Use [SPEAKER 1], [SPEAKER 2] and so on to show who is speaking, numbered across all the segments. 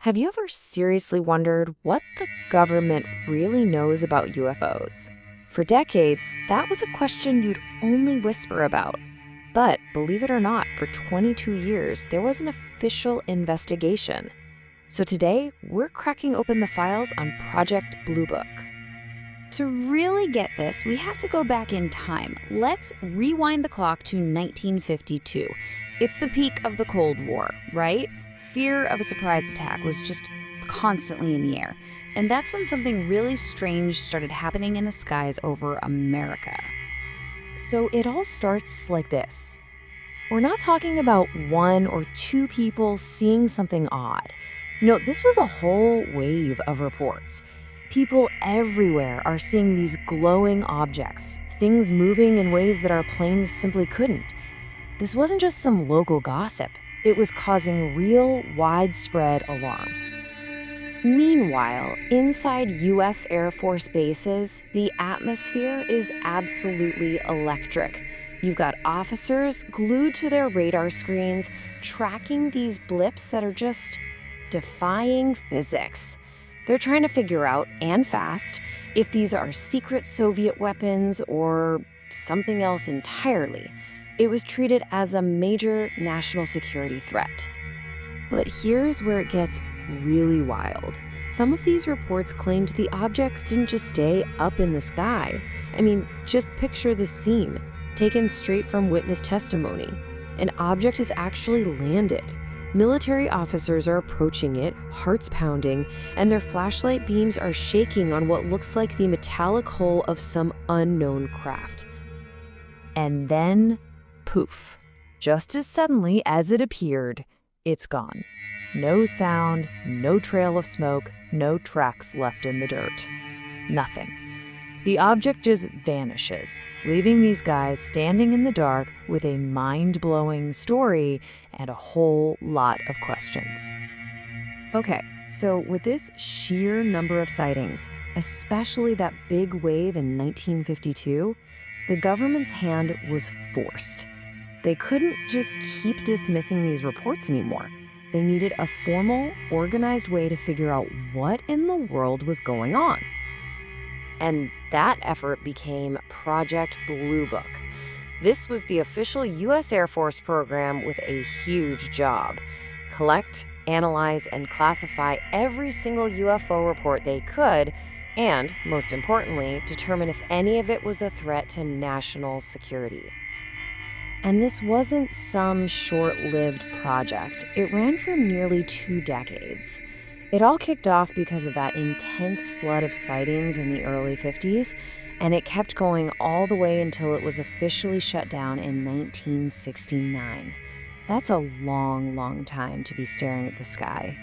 [SPEAKER 1] Have you ever seriously wondered what the government really knows about UFOs? For decades, that was a question you'd only whisper about. But believe it or not, for 22 years, there was an official investigation. So today, we're cracking open the files on Project Blue Book.
[SPEAKER 2] To really get this, we have to go back in time. Let's rewind the clock to 1952. It's the peak of the Cold War, right? Fear of a surprise attack was just constantly in the air. And that's when something really strange started happening in the skies over America.
[SPEAKER 1] So it all starts like this. We're not talking about one or two people seeing something odd. No, this was a whole wave of reports. People everywhere are seeing these glowing objects, things moving in ways that our planes simply couldn't. This wasn't just some local gossip. It was causing real, widespread alarm. Meanwhile, inside U.S. Air Force bases, the atmosphere is absolutely electric. You've got officers glued to their radar screens, tracking these blips that are just defying physics. They're trying to figure out, and fast, if these are secret Soviet weapons or something else entirely. It was treated as a major national security threat. But here's where it gets really wild. Some of these reports claimed the objects didn't just stay up in the sky. I mean, just picture this scene, taken straight from witness testimony. An object has actually landed. Military officers are approaching it, hearts pounding, and their flashlight beams are shaking on what looks like the metallic hull of some unknown craft. And then, poof. Just as suddenly as it appeared, it's gone. No sound, no trail of smoke, no tracks left in the dirt. Nothing. The object just vanishes, leaving these guys standing in the dark with a mind-blowing story and a whole lot of questions. Okay, so with this sheer number of sightings, especially that big wave in 1952, the government's hand was forced. They couldn't just keep dismissing these reports anymore. They needed a formal, organized way to figure out what in the world was going on. And that effort became Project Blue Book. This was the official U.S. Air Force program with a huge job: collect, analyze, and classify every single UFO report they could, and, most importantly, determine if any of it was a threat to national security. And this wasn't some short-lived project. It ran for nearly 2 decades. It all kicked off because of that intense flood of sightings in the early 50s, and it kept going all the way until it was officially shut down in 1969. That's a long, long time to be staring at the sky.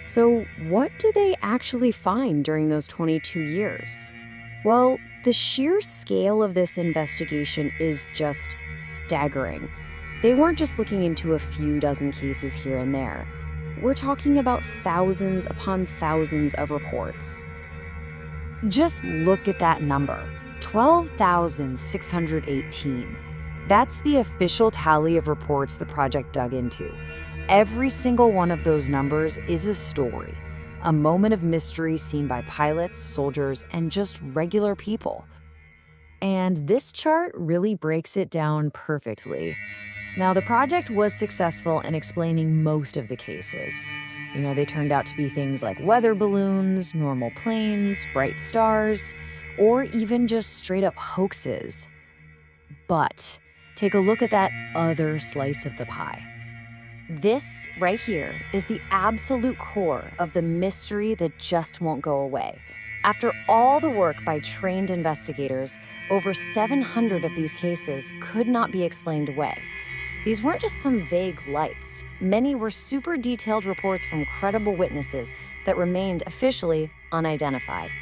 [SPEAKER 1] So what do they actually find during those 22 years? Well, the sheer scale of this investigation is just staggering. They weren't just looking into a few dozen cases here and there. We're talking about thousands upon thousands of reports. Just look at that number, 12,618. That's the official tally of reports the project dug into. Every single one of those numbers is a story, a moment of mystery seen by pilots, soldiers, and just regular people. And this chart really breaks it down perfectly. Now, the project was successful in explaining most of the cases. They turned out to be things like weather balloons, normal planes, bright stars, or even just straight-up hoaxes. But take a look at that other slice of the pie. This right here is the absolute core of the mystery that just won't go away. After all the work by trained investigators, over 700 of these cases could not be explained away. These weren't just some vague lights. Many were super detailed reports from credible witnesses that remained officially unidentified.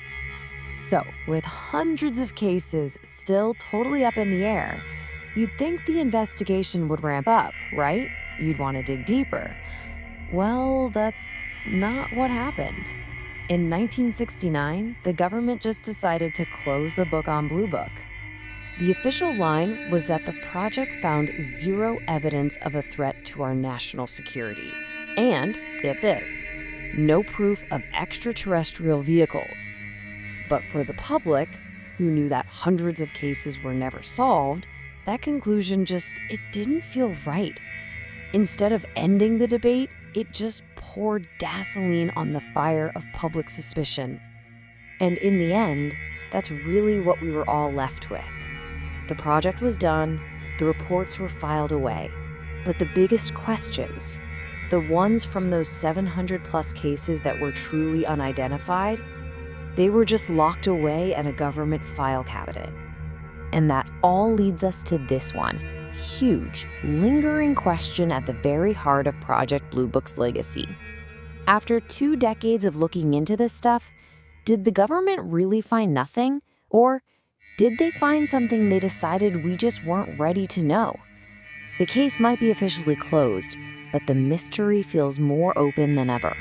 [SPEAKER 1] So, with hundreds of cases still totally up in the air, you'd think the investigation would ramp up, right? You'd want to dig deeper. Well, that's not what happened. In 1969, the government just decided to close the book on Blue Book. The official line was that the project found zero evidence of a threat to our national security. And, get this, no proof of extraterrestrial vehicles. But for the public, who knew that hundreds of cases were never solved, that conclusion it didn't feel right. Instead of ending the debate, it just poured gasoline on the fire of public suspicion. And in the end, that's really what we were all left with. The project was done, the reports were filed away, but the biggest questions, the ones from those 700+ cases that were truly unidentified, they were just locked away in a government file cabinet. And that all leads us to this one, huge, lingering question at the very heart of Project Blue Book's legacy. After 2 decades of looking into this stuff, did the government really find nothing? Or did they find something they decided we just weren't ready to know? The case might be officially closed, but the mystery feels more open than ever.